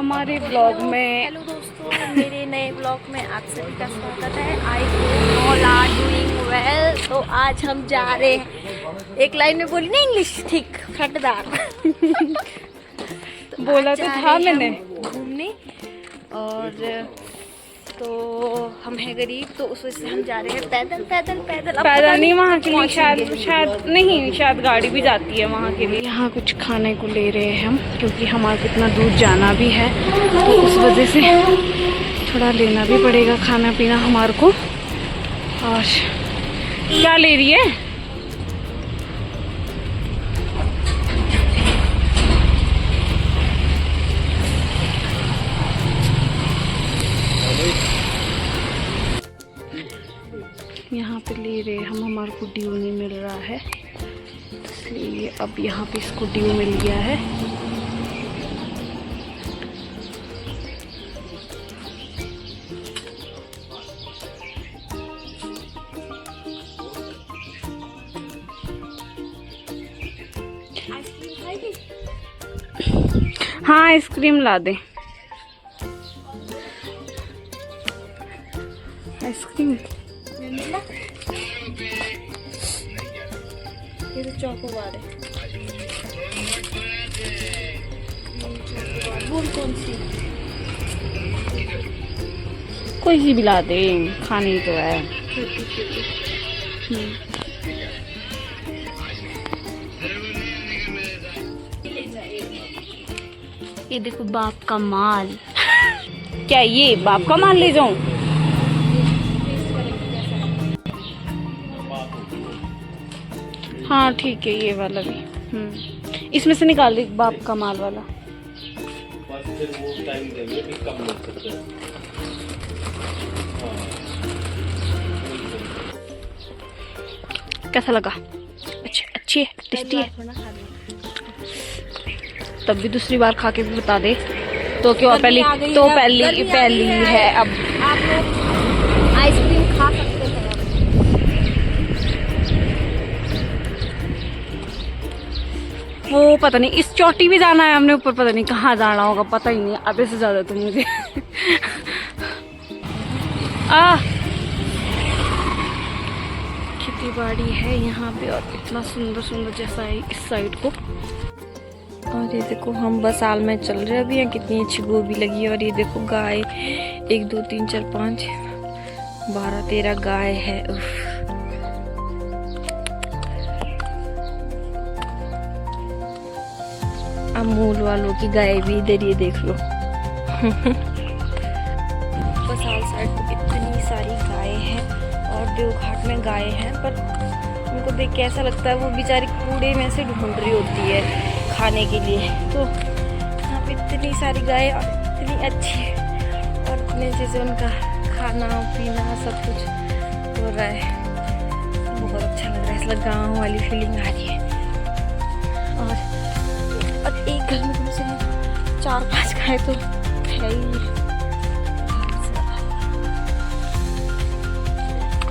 हमारे ब्लॉग में। हेलो दोस्तों, मेरे नए ब्लॉग में आप सभी का स्वागत है। I hope all are doing well. तो आज हम जा रहे हैं, एक लाइन में बोली ना इंग्लिश ठीक फटदार। तो बोला तो था मैंने घूमने, और तो हम हैं गरीब, तो उस वजह से हम जा रहे हैं पैदल पैदल पैदल। अब पता नहीं, वहाँ के लिए पहुंचेंगे। शायद नहीं, शायद गाड़ी भी जाती है वहाँ के लिए। यहाँ कुछ खाने को ले रहे हैं हम, क्योंकि हमारे को इतना दूर जाना भी है, तो उस वजह से थोड़ा लेना भी पड़ेगा खाना पीना हमारे को। और क्या ले रही है? यहाँ पे ले रहे हम, हमारे को ड्यू नहीं मिल रहा है, इसलिए अब यहाँ पे इसको ड्यू मिल गया है। हाँ, आइसक्रीम ला दे। आइसक्रीम ये तो चॉकोबार है। बोल कौन सी? कोई सी भी ला दे, खानी तो है। ये देखो बाप का माल। क्या ये बाप का माल ले जाऊं? हाँ ठीक है, ये वाला भी। इसमें से निकाल दे बाप का माल वाला। फिर वो टाइम देंगे कि कम मिल सकते हैं। कैसा लगा? अच्छा, अच्छी है, टेस्टी है। तब भी दूसरी बार खा के भी बता दे। तो क्यों पहली है अब। आप लोग आइसक्रीम खा सकते हैं। वो पता नहीं, इस चोटी भी जाना है हमने, ऊपर पता नहीं कहाँ जाना होगा, पता ही नहीं आधे से ज्यादा तो मुझे। खेती बाड़ी है यहाँ पे, और इतना सुंदर सुंदर जैसा है इस साइड को। और ये देखो हम बसाल में चल रहे अभी हैं, कितनी अच्छी गोभी लगी है। और ये देखो गाय, 1 2 3 4 5 12 13 गाय है। अमूल वालों की गाय भी इधर, ये देख लो। बसाल साइड पे इतनी सारी गाय हैं, और देवघाट में गाय हैं, पर उनको देख के ऐसा लगता है वो बेचारी कूड़े में से ढूंढ रही होती है खाने के लिए। तो यहाँ पे इतनी सारी गाय और इतनी अच्छी, और इतने जैसे उनका खाना पीना सब कुछ हो रहा है। बहुत अच्छा लग रहा है, ऐसा गाँव वाली फीलिंग आ रही है। और एक घर में कम से कम 4 5 गाय तो है ही।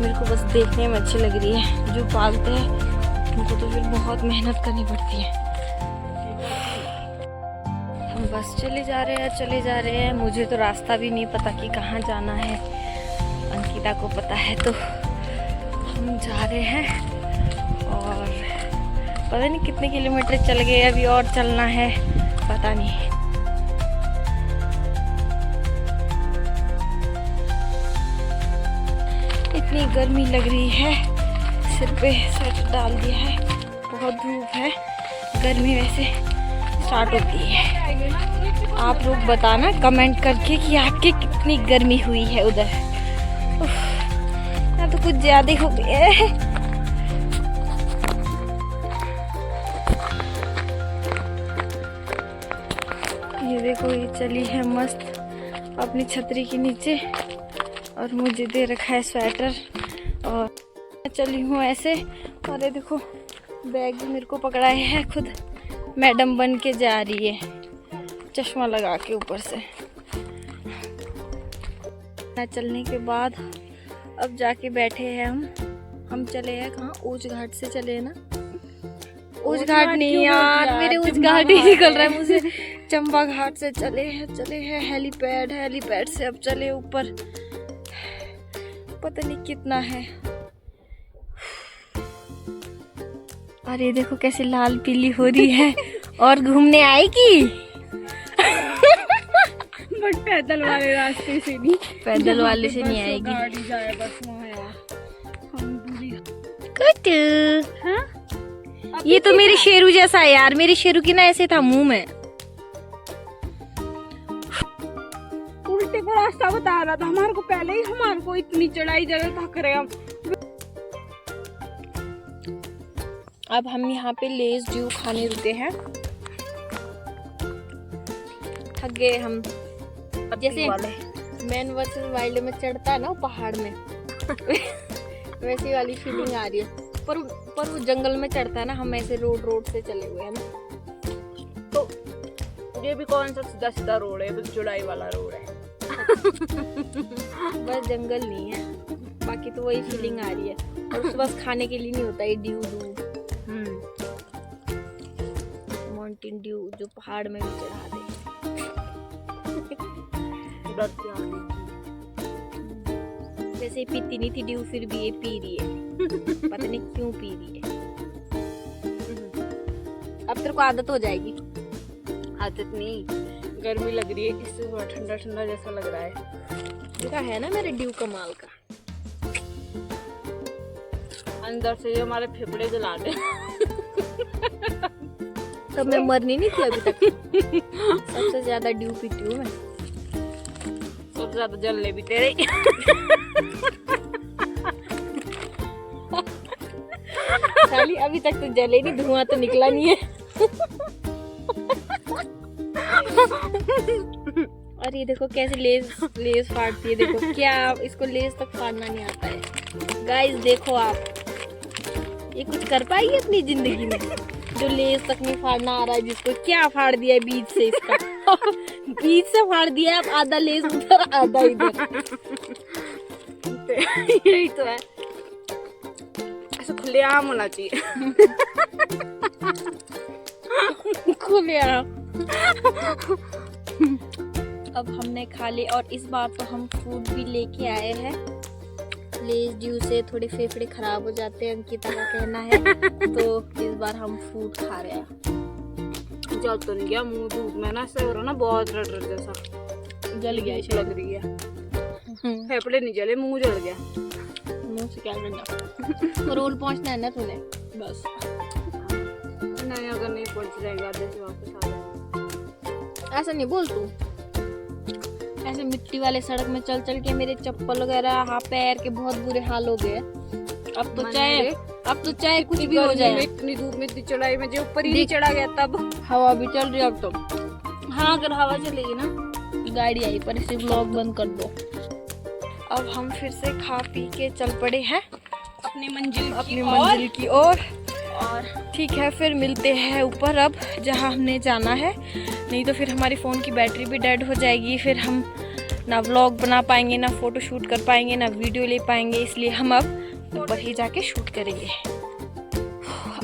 मेरे को बस देखने में अच्छी लग रही है, जो पालते हैं उनको तो फिर बहुत मेहनत करनी पड़ती है। हम बस चले जा रहे हैं। मुझे तो रास्ता भी नहीं पता कि कहाँ जाना है, अंकिता को पता है, तो हम जा रहे हैं। और पता नहीं कितने किलोमीटर चल गए, अभी और चलना है, पता नहीं। इतनी गर्मी लग रही है, सिर पे स्वेटर डाल दिया है, बहुत धूप है। गर्मी वैसे स्टार्ट होती है। आप लोग बताना कमेंट करके कि आपके कितनी गर्मी हुई है उधर। यहाँ तो कुछ ज्यादा हो गया है। ये देखो, ये चली है मस्त अपनी छतरी के नीचे, और मुझे दे रखा है स्वेटर, और चली हूँ ऐसे। और ये देखो बैग भी मेरे को पकड़ाए है, खुद मैडम बन के जा रही है, चश्मा लगा के ऊपर से। चलने के बाद अब जाके बैठे हैं हम चले हैं कहाँ, ऊंच घाट से चले हैं ना। ऊंच घाट नहीं यार, मेरे ऊंच घाट ही निकल रहा है मुझे। चंबा घाट से चले हैं हेलीपैड, हेलीपैड से अब चले ऊपर, पता नहीं कितना है। और ये देखो कैसे लाल पीली हो रही है। और घूमने आएगी बट पैदल वाले रास्ते से नहीं, पैदल वाले से नहीं बस आएगी। गाड़ी जाए बस वहाँ यार, हम दूरी। कुछ हाँ ये तो मेरे शेरू जैसा है यार, मेरे शेरू की ना ऐसे था मुंह में। उल्टे को रास्ता बता रहा था हमारे को पहले ही, हमारे को इतनी चढ़ाई जगह थक रहे हम। अब हम यहाँ पे लेस ड्यू खाने रुके हैं, थक गए हम। जैसे मैन वर्सेस वाइल्ड में चढ़ता है ना पहाड़ में वैसी वाली फीलिंग आ रही है। पर वो जंगल में चढ़ता है ना, हम ऐसे रोड से चले हुए हैं ना। तो ये भी कौन सा सीधा सीधा रोड है, बस चढ़ाई वाला रोड है। बस जंगल नहीं है, बाकी तो वही फीलिंग आ रही है। और उसके बस खाने के लिए नहीं होता ये ड्यू माउंटेन ड्यू जो पहाड़ में भी चढ़ा दे। वैसे पीती नहीं थी ड्यू, फिर भी ये पी रही है। पता नहीं क्यों पी रही है। अब तेरे को आदत हो जाएगी। आदत नहीं, गर्मी लग रही है, इससे थोड़ा ठंडा ठंडा जैसा लग रहा है। देखा है ना मेरे ड्यू कमाल का। अंदर से ये हमारे फेफड़े जला दे। तब मैं मरनी नहीं थी अभी तक। सबसे ज्यादा ड्यू पीती हूँ मैं, सबसे ज्यादा जलने भी तेरे। साली अभी तक तो जले नहीं, धुआं तो निकला नहीं है। और ये देखो कैसे लेस फाड़ती है, देखो क्या इसको लेस तक फाड़ना नहीं आता है। गाइस देखो आप, ये कुछ कर पाएगी अपनी जिंदगी में जो लेस तक नहीं फाड़ना आ रहा है, जिसको क्या फाड़ दिया है बीच से इसका। बीच से फाड़ दिया है, अब आधा लेस उधर आधा इधर। यही तो है, ऐसा खुलेआम होना चाहिए। खुलेआम। अब हमने खा लिए, और इस बार तो हम फूड भी लेके आए हैं। लेस ड्यू से थोड़े फेफड़े खराब हो जाते हैं, अंकिता का कहना है। तो इस बार हम फूड खा रहे हैं। जल तो नहीं गया मुंह, धूप में ना ऐसा हो रहा ना, बहुत रट जैसा जल गया ऐसा लग रही है। फेफड़े नहीं जले, मुंह जल गया। मुंह से क्या करना। रोल पहुंचना है ना तूने, बस। नहीं, अगर नहीं पहुंच जाएगा आधे से वापस आ जाएगा। ऐसा नहीं बोल तू। ऐसे मिट्टी वाले सड़क में चल चल के मेरे चप्पल वगैरह हाथ पैर के बहुत बुरे हाल हो गए। अब तो चाहे कुछ भी हो जाए। इतनी धूप में, इतनी चढ़ाई में, जो ऊपर ही नहीं चढ़ा गया तब। हवा भी चल रही है अब तो। हाँ, अगर हवा चलेगी ना। गाड़ी आई पर इसे व्लॉग बंद कर दो। अब हम फिर से खा पी के चल पड़े हैं अपनी मंजिल की ओर। और ठीक है, फिर मिलते हैं ऊपर अब जहाँ हमने जाना है। नहीं तो फिर हमारी फ़ोन की बैटरी भी डेड हो जाएगी, फिर हम ना व्लॉग बना पाएंगे, ना फ़ोटो शूट कर पाएंगे, ना वीडियो ले पाएंगे। इसलिए हम अब ऊपर ही जाके शूट करेंगे।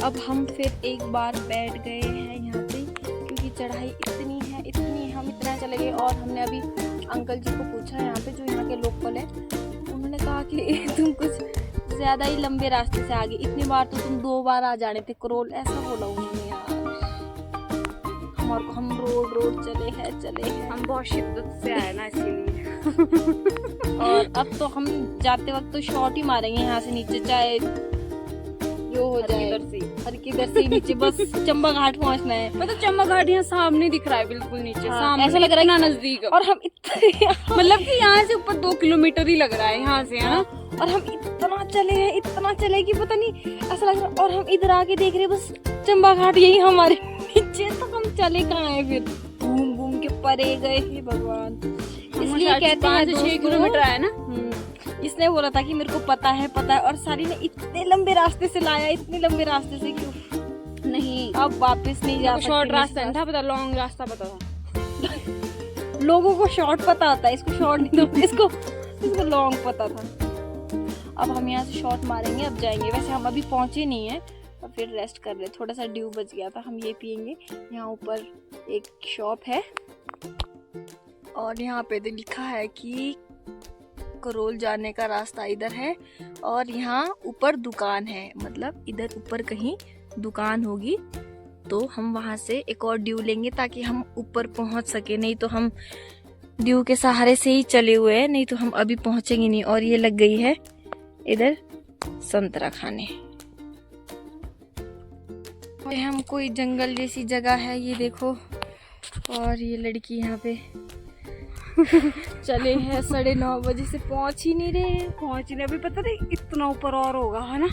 अब हम फिर एक बार बैठ गए हैं यहाँ पे, क्योंकि चढ़ाई इतनी है, हम इतना चले गए। और हमने अभी अंकल जी को पूछा यहाँ पे, जो यहाँ के लोकल है, उन्होंने कहा कि तुम कुछ ज़्यादा ही लंबे रास्ते से आ गए, इतनी बार तो तुम 2 बार आ जाने थे करोल, ऐसा बोला उन्होंने यार। हम रोड चले हैं। हम बहुत शिद्दत से आए ना, इसीलिए। और अब तो हम जाते वक्त तो शॉट ही मारेंगे यहाँ से नीचे, चाहे जो हो जाए। हर किधर से नीचे, बस चंबा घाट पहुँचना है। मतलब चंबा घाट यहाँ सामने दिख रहा है, बिल्कुल नीचे। हाँ, सामने ऐसा लग रहा है इतना नजदीक। और हम इतने मतलब कि यहाँ से ऊपर 2 किलोमीटर ही लग रहा है यहाँ से, है ना। और हम इतना चले कि पता नहीं ऐसा लग रहा। और हम इधर आके देख रहे, बस चंबा घाट यही हमारे नीचे। तो हम चले कहाँ हैं फिर, घूम के परे गए। हे भगवान, इसलिए कहते हैं 6 किलोमीटर आया ना। इसने बोला था कि मेरे को पता है। और सारी ने इतने लंबे रास्ते से लाया, इतने लंबे रास्ते से कि नहीं, अब वापस नहीं जा सकते। शॉर्ट रास्ता नहीं था पता, लॉन्ग रास्ता पता था। लोगों को शॉर्ट पता होता है, इसको शॉर्ट नहीं था, इसको लॉन्ग पता था। अब हम यहाँ से शॉट मारेंगे, अब जाएंगे। वैसे हम अभी पहुँचे नहीं हैं, और फिर रेस्ट कर रहे। थोड़ा सा ड्यू बच गया था, हम ये पियेंगे। यहाँ ऊपर एक शॉप है और यहाँ पे तो लिखा है कि करोल जाने का रास्ता इधर है और यहाँ ऊपर दुकान है, मतलब इधर ऊपर कहीं दुकान होगी तो हम वहां से एक और ड्यू लेंगे ताकि हम ऊपर पहुंच सके, नहीं तो हम ड्यू के सहारे से ही चले हुए हैं, नहीं तो हम अभी पहुंचेंगे नहीं। और ये लग गई है इधर संतरा खाने। हम कोई जंगल जैसी जगह है ये देखो, और ये लड़की यहाँ पे चले हैं 9:30 बजे से पहुंच ही नहीं रहे। पहुंचने अभी पता नहीं इतना ऊपर और होगा, है ना?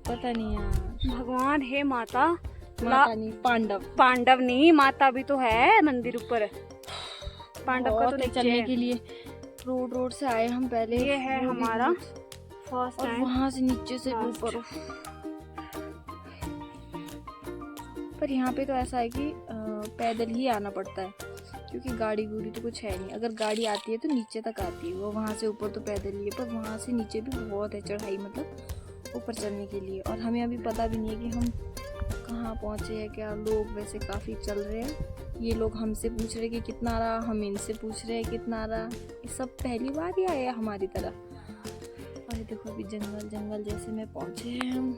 पता नहीं यार। भगवान है माता नहीं, पांडव नहीं, माता भी तो है मंदिर ऊपर। पांडव का तो नीचे चलने है। के लिए रोड से आए हम पहले। ये है हमारा फर्स्ट और टाइम। वहां से नीचे से ऊपर। पर यहाँ पे तो ऐसा है कि पैदल ही आना पड़ता है क्योंकि गाड़ी गुड़ी तो कुछ है नहीं। अगर गाड़ी आती है तो नीचे तक आती है, वो वहाँ से ऊपर तो पैदल ही है, पर वहाँ से नीचे भी बहुत है चढ़ाई, मतलब ऊपर चलने के लिए। और हमें अभी पता भी नहीं है कि हम कहाँ पहुँचे हैं क्या। लोग वैसे काफ़ी चल रहे हैं, ये लोग हमसे पूछ रहे कि कितना रहा, हम इनसे पूछ रहे हैं कितना रहा। ये सब पहली बार ही आए हमारी तरह। और देखो अभी जंगल जैसे में पहुँचे हैं हम।